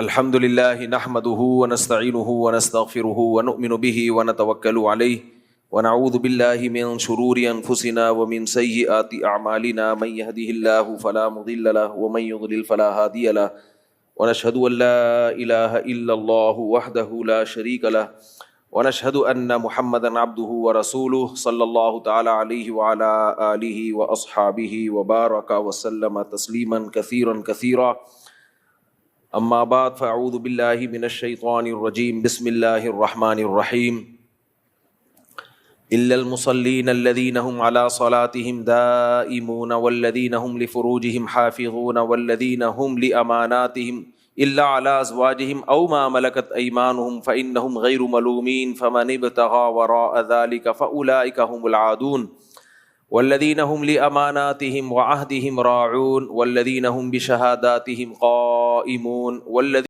الحمد لله نحمده ونستعينه ونستغفره ونؤمن به ونتوكل عليه ونعوذ بالله من شرور أنفسنا ومن سيئات أعمالنا من يهده الله فلا مضل له ومن يضلل فلا هادي له ونشهد أن لا إله إلا الله وحده لا شريك له ونشهد أن محمدا عبده ورسوله صلى الله تعالى عليه وعلى آله وأصحابه وبارك وسلم تسليما كثيرا كثيرا اما بعد فاعوذ باللہ من الشیطان الرجیم بسم اللہ الرحمن الرحیم الا المصلین الذین هم علی صلاتهم دائمون والذین هم لفروجهم حافظون والذین هم لأماناتهم الا علی ازواجهم او ما ملکت ایمانهم فانهم غیر ملومین فمن ابتغى وراء ذلك فاولئک هم العادون والذین هم لأماناتهم وعهدهم راعون والذین هم بشهاداتهم قائمون